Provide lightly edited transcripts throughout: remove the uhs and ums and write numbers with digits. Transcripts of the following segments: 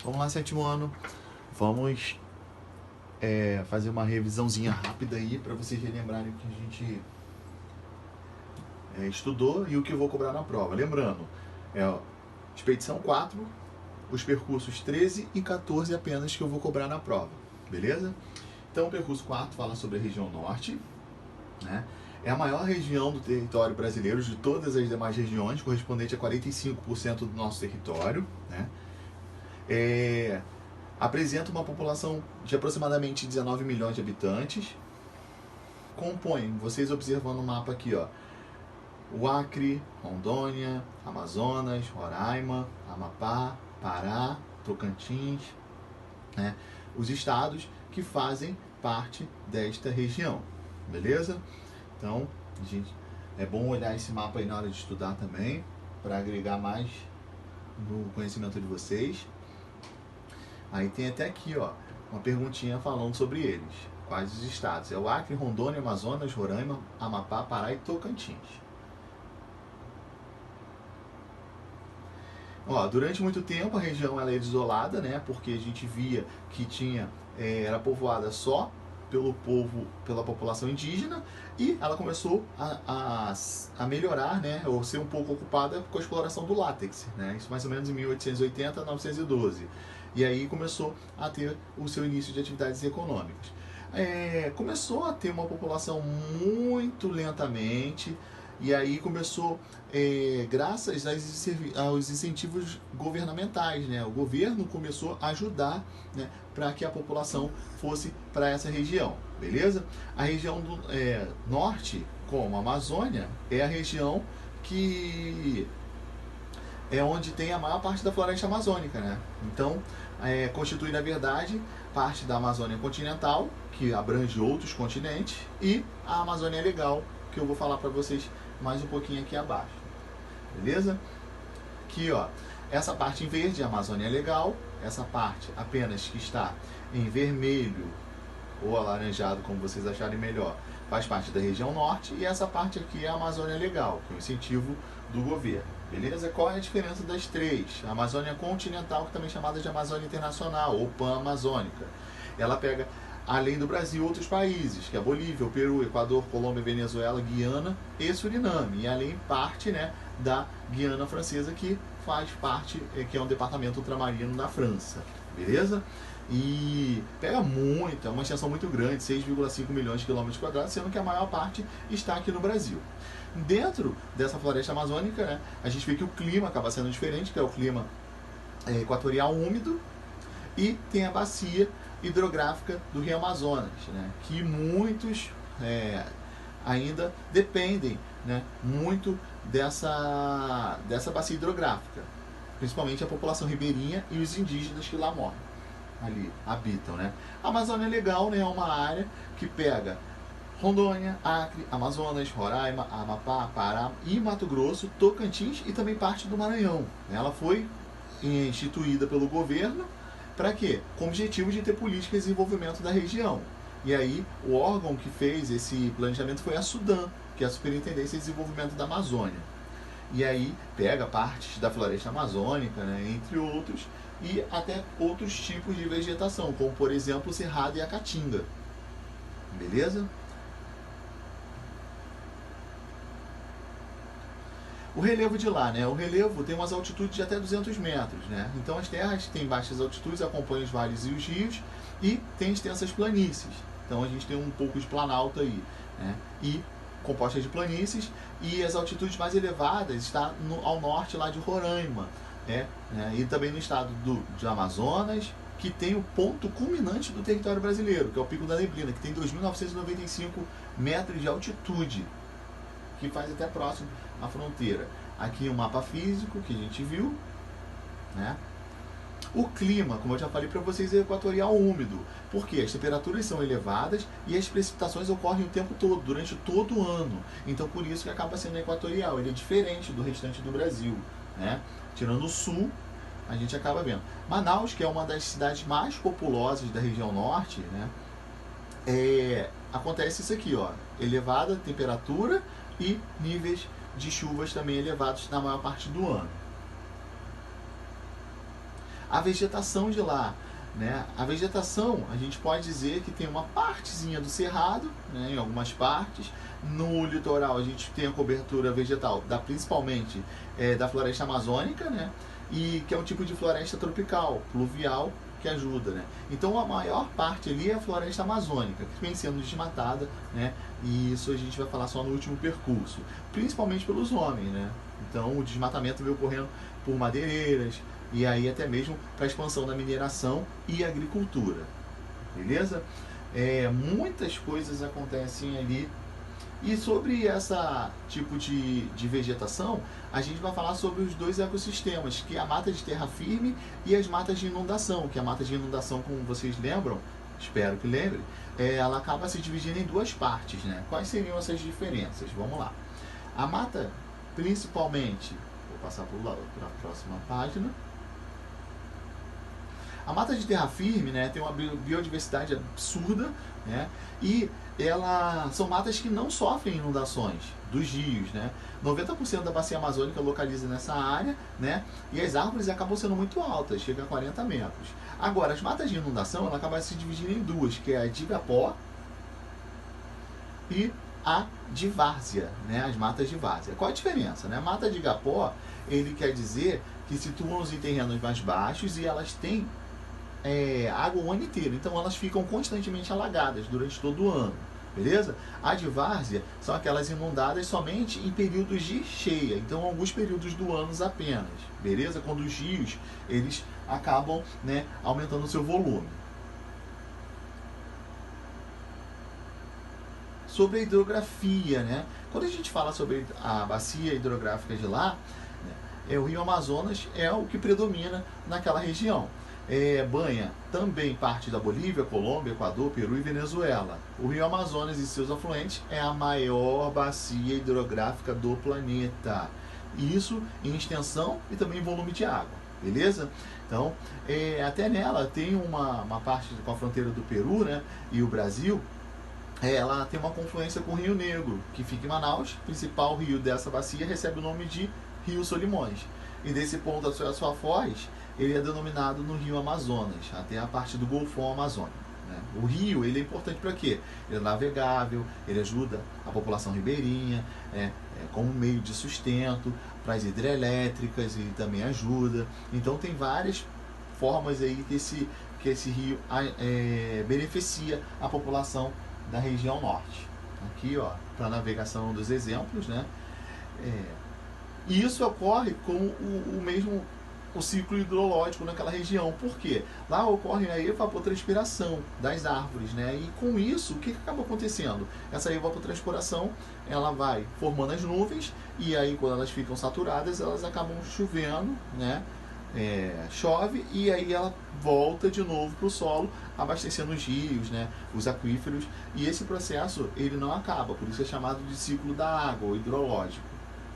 Vamos lá, sétimo ano. Vamos fazer uma revisãozinha rápida aí para vocês relembrarem o que a gente estudou e o que eu vou cobrar na prova. Lembrando, expedição 4, os percursos 13 e 14 apenas que eu vou cobrar na prova, beleza? Então o percurso 4 fala sobre a região norte, né? É a maior região do território brasileiro de todas as demais regiões, correspondente a 45% do nosso território, né? Apresenta uma população de aproximadamente 19 milhões de habitantes. Compõe, vocês observando o mapa aqui, ó, o Acre, Rondônia, Amazonas, Roraima, Amapá, Pará, Tocantins, né? Os estados que fazem parte desta região, beleza? Então, gente, é bom olhar esse mapa aí na hora de estudar também, para agregar mais no conhecimento de vocês. Aí tem até aqui, ó, uma perguntinha falando sobre eles. Quais os estados? É o Acre, Rondônia, Amazonas, Roraima, Amapá, Pará e Tocantins. Ó, durante muito tempo a região ela era isolada, né? Porque a gente via que era povoada só pela população indígena, e ela começou a melhorar, né, ou ser um pouco ocupada com a exploração do látex, né, isso mais ou menos em 1880 a 1912, e aí começou a ter o seu início de atividades econômicas. Começou a ter uma população muito lentamente, e aí começou, graças aos incentivos governamentais, né? O governo começou a ajudar, né, para que a população fosse para essa região, beleza? A região do norte, como a Amazônia, é a região que é onde tem a maior parte da floresta amazônica, né? Então, constitui, na verdade, parte da Amazônia continental, que abrange outros continentes, e a Amazônia Legal, que eu vou falar para vocês mais um pouquinho aqui abaixo, beleza? Aqui, ó, essa parte em verde é a Amazônia Legal, essa parte apenas que está em vermelho ou alaranjado, como vocês acharem melhor, faz parte da região norte, e essa parte aqui é a Amazônia Legal, que é o incentivo do governo, beleza? Qual é a diferença das três? A Amazônia Continental, que também é chamada de Amazônia Internacional, ou Pan-Amazônica, ela pega, além do Brasil, outros países, que é a Bolívia, o Peru, Equador, Colômbia, Venezuela, Guiana e Suriname, e além parte, né, da Guiana Francesa, que faz parte, que é um departamento ultramarino da França, beleza? E pega muito, é uma extensão muito grande, 6,5 milhões de quilômetros quadrados, sendo que a maior parte está aqui no Brasil. Dentro dessa floresta amazônica, né, a gente vê que o clima acaba sendo diferente, que é o clima equatorial úmido, e tem a bacia hidrográfica do Rio Amazonas, né, que muitos ainda dependem, né, muito dessa bacia hidrográfica, principalmente a população ribeirinha e os indígenas que lá moram, ali habitam, né. A Amazônia Legal, né, é uma área que pega Rondônia, Acre, Amazonas, Roraima, Amapá, Pará e Mato Grosso, Tocantins e também parte do Maranhão. Ela foi instituída pelo governo para quê? Com o objetivo de ter políticas de desenvolvimento da região. E aí o órgão que fez esse planejamento foi a SUDAM, que é a Superintendência de Desenvolvimento da Amazônia. E aí pega partes da floresta amazônica, né, entre outros, e até outros tipos de vegetação, como por exemplo o cerrado e a caatinga. Beleza? O relevo de lá, né? O relevo tem umas altitudes de até 200 metros, né? Então as terras têm baixas altitudes, acompanham os vales e os rios, e tem extensas planícies. Então a gente tem um pouco de planalto aí, né? E composta de planícies, e as altitudes mais elevadas estão ao norte lá de Roraima, né? E também no estado de Amazonas, que tem o ponto culminante do território brasileiro, que é o Pico da Neblina, que tem 2.995 metros de altitude, que faz até próximo à fronteira. Aqui o mapa físico que a gente viu, né? O clima, como eu já falei para vocês, é equatorial úmido, porque as temperaturas são elevadas e as precipitações ocorrem o tempo todo, durante todo o ano. Então por isso que acaba sendo equatorial, ele é diferente do restante do Brasil, né? Tirando o sul, a gente acaba vendo. Manaus, que é uma das cidades mais populosas da região norte, né? Acontece isso aqui, ó, elevada temperatura e níveis de chuvas também elevados na maior parte do ano. a vegetação de lá. Né? A vegetação, a gente pode dizer que tem uma partezinha do cerrado, né, em algumas partes. No litoral a gente tem a cobertura vegetal, principalmente da floresta amazônica, né, e que é um tipo de floresta tropical, pluvial, que ajuda. Né? Então a maior parte ali é a floresta amazônica, que vem sendo desmatada, né, e isso a gente vai falar só no último percurso, principalmente pelos homens. Né? Então o desmatamento veio ocorrendo por madeireiras, e aí até mesmo para a expansão da mineração e agricultura. Beleza? Muitas coisas acontecem ali. E sobre essa tipo de vegetação, a gente vai falar sobre os dois ecossistemas, que é a mata de terra firme e as matas de inundação, que a mata de inundação, como vocês lembram, espero que lembrem, ela acaba se dividindo em duas partes. Né? Quais seriam essas diferenças? Vamos lá. A mata, principalmente, vou passar para a próxima página. A mata de terra firme, né, tem uma biodiversidade absurda, né, e são matas que não sofrem inundações dos rios. Né. 90% da bacia amazônica localiza nessa área, né, e as árvores acabam sendo muito altas, chega a 40 metros. Agora, as matas de inundação ela acaba se dividindo em duas, que é a de igapó e a de várzea, né, as matas de várzea. Qual a diferença? Né? A mata de igapó, ele quer dizer que situam-se em terrenos mais baixos e elas têm água o ano inteiro, então elas ficam constantemente alagadas durante todo o ano, beleza? A de várzea são aquelas inundadas somente em períodos de cheia, então alguns períodos do ano apenas, beleza? Quando os rios eles acabam, né, aumentando o seu volume. Sobre a hidrografia, né? Quando a gente fala sobre a bacia hidrográfica de lá, né, o Rio Amazonas é o que predomina naquela região. Banha também parte da Bolívia, Colômbia, Equador, Peru e Venezuela. O Rio Amazonas e seus afluentes é a maior bacia hidrográfica do planeta. Isso em extensão e também em volume de água, beleza? Então, até nela tem uma parte com a fronteira do Peru, né, e o Brasil. Ela tem uma confluência com o Rio Negro, que fica em Manaus. O principal rio dessa bacia recebe o nome de Rio Solimões. E desse ponto a sua foz, ele é denominado no Rio Amazonas, até a parte do Golfão Amazônico. Né? O rio ele é importante para quê? Ele é navegável, ele ajuda a população ribeirinha, como meio de sustento, para as hidrelétricas ele também ajuda. Então tem várias formas aí que esse rio beneficia a população da região norte. Aqui, ó, para navegação dos exemplos, né? E isso ocorre com o ciclo hidrológico naquela região. Por quê? Lá ocorre a evapotranspiração das árvores, né? E com isso, o que acaba acontecendo? Essa evapotranspiração, ela vai formando as nuvens, e aí quando elas ficam saturadas, elas acabam chovendo, né? Chove, e aí ela volta de novo para o solo, abastecendo os rios, né? Os aquíferos, e esse processo ele não acaba, por isso é chamado de ciclo da água, ou hidrológico.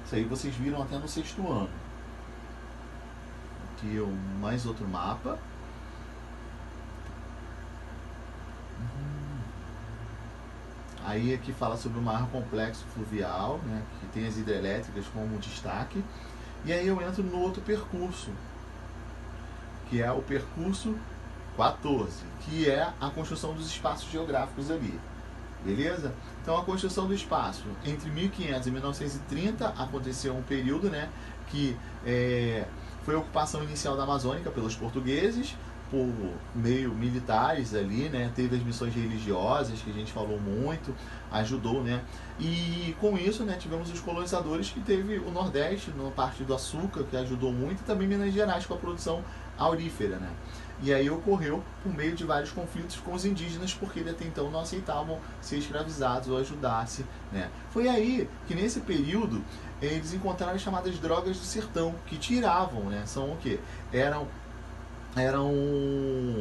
Isso aí vocês viram até no 6º ano. Aqui mais outro mapa. Aí aqui fala sobre o maior complexo fluvial, né, que tem as hidrelétricas como destaque. E aí eu entro no outro percurso, que é o percurso 14, que é a construção dos espaços geográficos ali. Beleza? Então a construção do espaço entre 1500 e 1930 aconteceu um período, né, que foi a ocupação inicial da Amazônica pelos portugueses, por meio militares ali, né, teve as missões religiosas que a gente falou muito, ajudou, né, e com isso, né, tivemos os colonizadores, que teve o Nordeste na parte do açúcar, que ajudou muito, e também Minas Gerais com a produção aurífera, né. E aí ocorreu por meio de vários conflitos com os indígenas, porque até então não aceitavam ser escravizados ou ajudar-se, né. Foi aí que nesse período eles encontraram as chamadas drogas do sertão, que tiravam, né, são o quê? Eram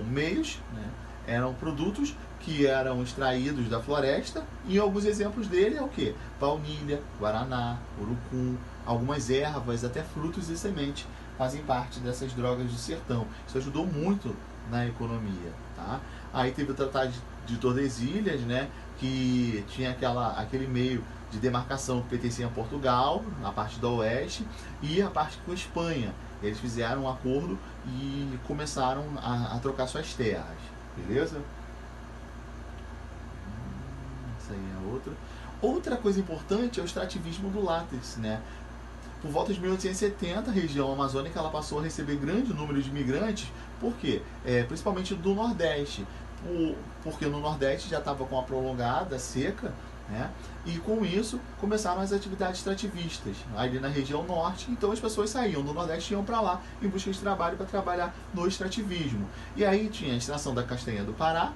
meios, né, eram produtos que eram extraídos da floresta, e alguns exemplos dele é o quê? Baunilha, guaraná, urucum, algumas ervas, até frutos e sementes fazem parte dessas drogas do sertão. Isso ajudou muito na economia, tá? Aí teve o Tratado de Tordesilhas, né, que tinha aquele meio de demarcação que pertencia a Portugal, na parte do oeste, e a parte com a Espanha. Eles fizeram um acordo e começaram a trocar suas terras, beleza? Isso aí é outra. Outra coisa importante é o extrativismo do látex, né? Por volta de 1870, a região amazônica ela passou a receber grande número de imigrantes, por quê? Principalmente do Nordeste, porque no Nordeste já estava com a prolongada seca, né? E com isso começaram as atividades extrativistas ali na região norte. Então as pessoas saíam do Nordeste e iam para lá em busca de trabalho para trabalhar no extrativismo. E aí tinha a extração da castanha do Pará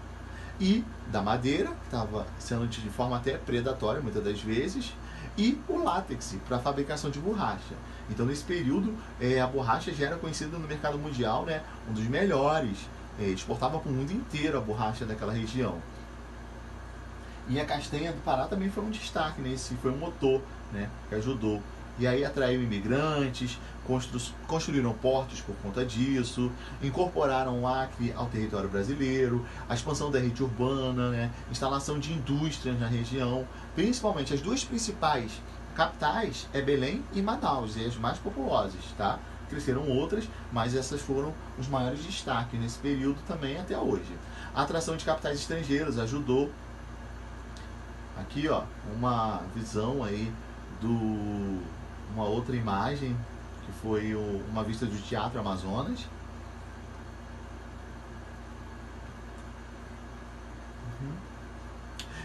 e da madeira, que estava sendo de forma até predatória muitas das vezes, e o látex para a fabricação de borracha. Então nesse período a borracha já era conhecida no mercado mundial, né? Um dos melhores. Exportava para o mundo inteiro a borracha daquela região. E a castanha do Pará também foi um destaque, né? Esse foi um motor, né, que ajudou. E aí atraiu imigrantes, construíram portos por conta disso, incorporaram o Acre ao território brasileiro, a expansão da rede urbana, né, instalação de indústrias na região, principalmente as duas principais capitais é Belém e Manaus, e as mais populosas, tá? Cresceram outras, mas essas foram os maiores destaques nesse período também até hoje. A atração de capitais estrangeiros ajudou. Aqui, ó, uma visão aí uma outra imagem que foi uma vista do Teatro Amazonas.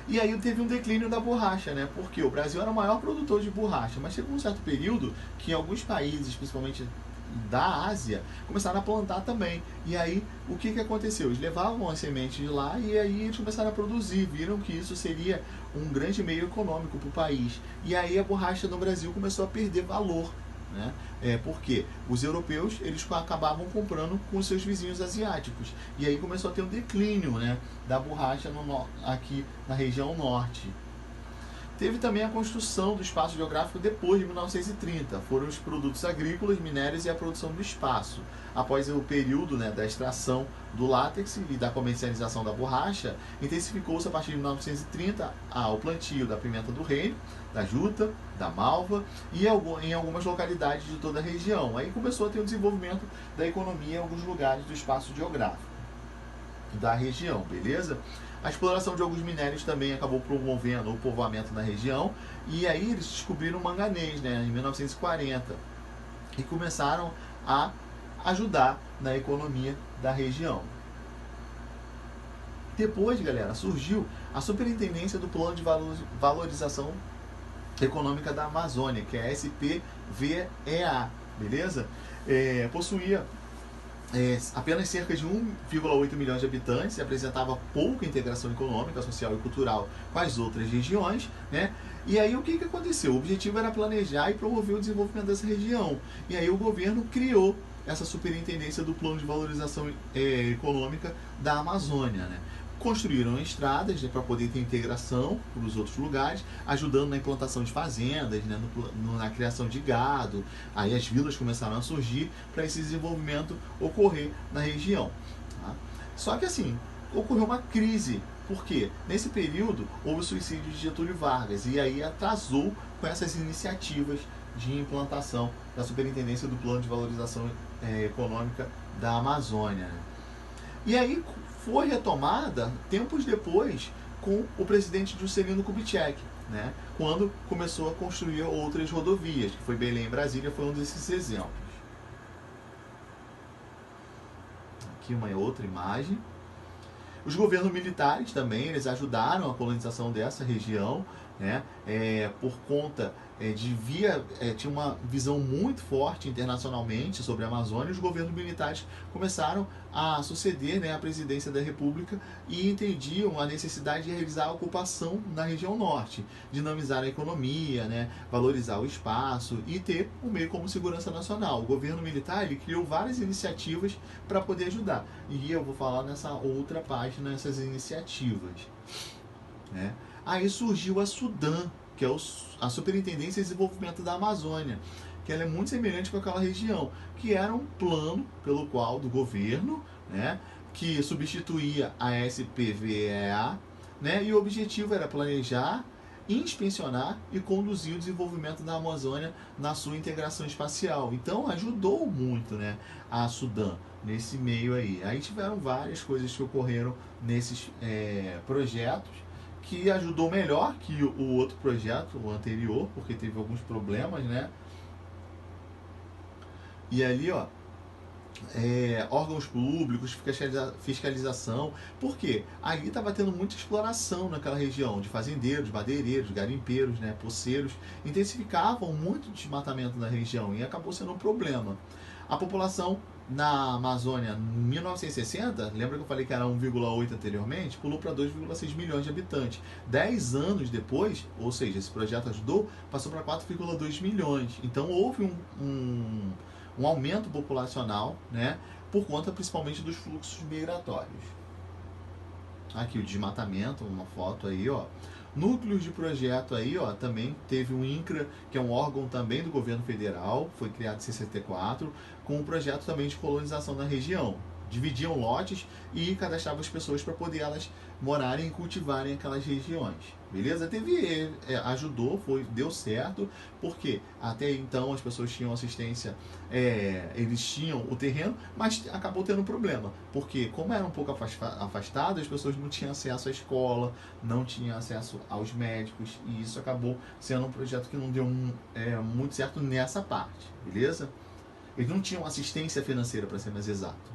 E aí teve um declínio da borracha, né? Porque o Brasil era o maior produtor de borracha, mas chegou um certo período que em alguns países, principalmente da Ásia, começaram a plantar também. E aí, o que aconteceu? Eles levavam as sementes de lá e aí eles começaram a produzir. Viram que isso seria um grande meio econômico para o país. E aí a borracha no Brasil começou a perder valor, né? Porque os europeus eles acabavam comprando com os seus vizinhos asiáticos. E aí começou a ter um declínio, né, da borracha aqui na região norte. Teve também a construção do espaço geográfico depois de 1930. Foram os produtos agrícolas, minérios e a produção do espaço. Após o período, né, da extração do látex e da comercialização da borracha, intensificou-se a partir de 1930 o plantio da pimenta do reino, da juta, da malva e em algumas localidades de toda a região. Aí começou a ter o desenvolvimento da economia em alguns lugares do espaço geográfico da região, beleza? A exploração de alguns minérios também acabou promovendo o povoamento na região, e aí eles descobriram o manganês, né, em 1940, e começaram a ajudar na economia da região. Depois, galera, surgiu a Superintendência do Plano de Valorização Econômica da Amazônia, que é a SPVEA, beleza? Possuía apenas cerca de 1,8 milhões de habitantes, e apresentava pouca integração econômica, social e cultural com as outras regiões, né? E aí o que aconteceu? O objetivo era planejar e promover o desenvolvimento dessa região. E aí o governo criou essa superintendência do Plano de Valorização Econômica da Amazônia, né? Construíram estradas, né, para poder ter integração para os outros lugares, ajudando na implantação de fazendas, né, na criação de gado. Aí as vilas começaram a surgir para esse desenvolvimento ocorrer na região, tá? Só que assim, ocorreu uma crise, porque nesse período houve o suicídio de Getúlio Vargas, e aí atrasou com essas iniciativas de implantação da Superintendência do Plano de Valorização Econômica da Amazônia, né? E aí foi retomada tempos depois com o presidente Juscelino Kubitschek, né, quando começou a construir outras rodovias, que foi Belém e Brasília, foi um desses exemplos. Aqui uma outra imagem. Os governos militares também, eles ajudaram a colonização dessa região, né, por conta tinha uma visão muito forte internacionalmente sobre a Amazônia. Os governos militares começaram a suceder, né, a presidência da República, e entendiam a necessidade de realizar a ocupação na região norte, dinamizar a economia, né, valorizar o espaço e ter um meio como segurança nacional. O governo militar ele criou várias iniciativas para poder ajudar, e eu vou falar nessa outra página essas iniciativas, né? Aí surgiu a SUDAM, que é a Superintendência de Desenvolvimento da Amazônia, que ela é muito semelhante com aquela região, que era um plano pelo qual do governo, né, que substituía a SPVEA, né, e o objetivo era planejar, inspecionar e conduzir o desenvolvimento da Amazônia na sua integração espacial. Então ajudou muito, né, a Sudã nesse meio aí. Aí tiveram várias coisas que ocorreram nesses projetos, que ajudou melhor que o outro projeto, o anterior, porque teve alguns problemas, né? E ali, ó, órgãos públicos, fiscalização. Por quê? Ali estava tendo muita exploração naquela região, de fazendeiros, madeireiros, garimpeiros, né, poceiros. Intensificavam muito o desmatamento na região e acabou sendo um problema. A população na Amazônia, em 1960, lembra que eu falei que era 1,8 anteriormente? Pulou para 2,6 milhões de habitantes. 10 anos depois, ou seja, esse projeto ajudou, passou para 4,2 milhões. Então houve um aumento populacional, né, por conta principalmente dos fluxos migratórios. Aqui o desmatamento, uma foto aí, ó. Núcleos de projeto aí, ó, também teve o INCRA, que é um órgão também do governo federal, foi criado em 64, com um projeto também de colonização na região. Dividiam lotes e cadastravam as pessoas para poder elas morarem e cultivarem aquelas regiões. Beleza? Ajudou, deu certo, porque até então as pessoas tinham assistência, eles tinham o terreno, mas acabou tendo um problema, porque como era um pouco afastado, as pessoas não tinham acesso à escola, não tinham acesso aos médicos, e isso acabou sendo um projeto que não deu muito certo nessa parte, beleza? Eles não tinham assistência financeira, para ser mais exato.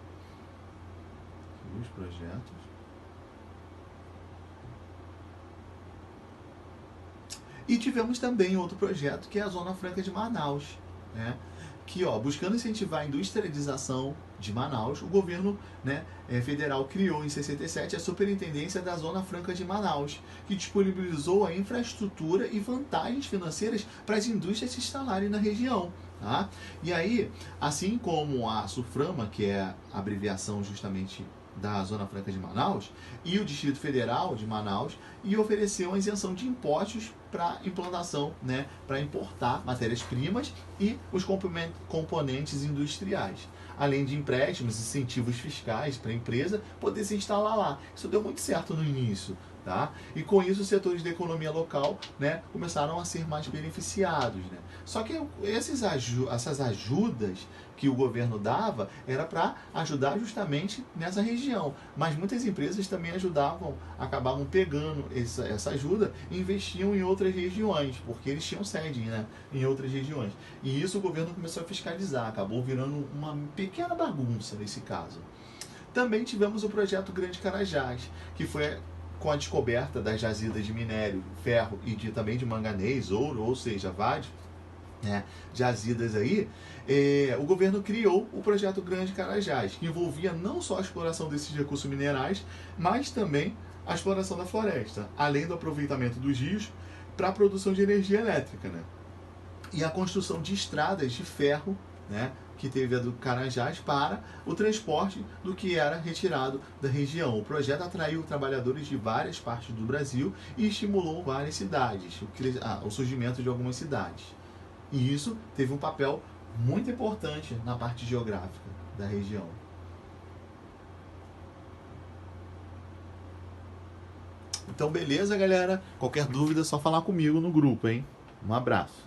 Os projetos. E tivemos também outro projeto, que é a Zona Franca de Manaus, né? Que, ó, buscando incentivar a industrialização de Manaus, o governo, né, federal criou em 67 a Superintendência da Zona Franca de Manaus, que disponibilizou a infraestrutura e vantagens financeiras para as indústrias se instalarem na região. Tá? E aí, assim como a SUFRAMA, que é a abreviação justamente da Zona Franca de Manaus, e o Distrito Federal de Manaus, e ofereceu a isenção de impostos para implantação, né, para importar matérias-primas e os componentes industriais, além de empréstimos e incentivos fiscais para a empresa poder se instalar lá. Isso deu muito certo no início. Tá? E com isso os setores da economia local, né, começaram a ser mais beneficiados. Né? Só que essas ajudas que o governo dava era para ajudar justamente nessa região. Mas muitas empresas também acabavam pegando essa ajuda e investiam em outras regiões, porque eles tinham sede, né, em outras regiões. E isso o governo começou a fiscalizar, acabou virando uma pequena bagunça nesse caso. Também tivemos o projeto Grande Carajás, que foi com a descoberta das jazidas de minério, ferro e também de manganês, ouro, ou seja, vários, né, jazidas aí, o governo criou o projeto Grande Carajás, que envolvia não só a exploração desses recursos minerais, mas também a exploração da floresta, além do aproveitamento dos rios para a produção de energia elétrica, né? E a construção de estradas de ferro, né, que teve a do Carajás, para o transporte do que era retirado da região. O projeto atraiu trabalhadores de várias partes do Brasil e estimulou várias cidades, o surgimento de algumas cidades. E isso teve um papel muito importante na parte geográfica da região. Então, beleza, galera? Qualquer dúvida é só falar comigo no grupo, hein? Um abraço.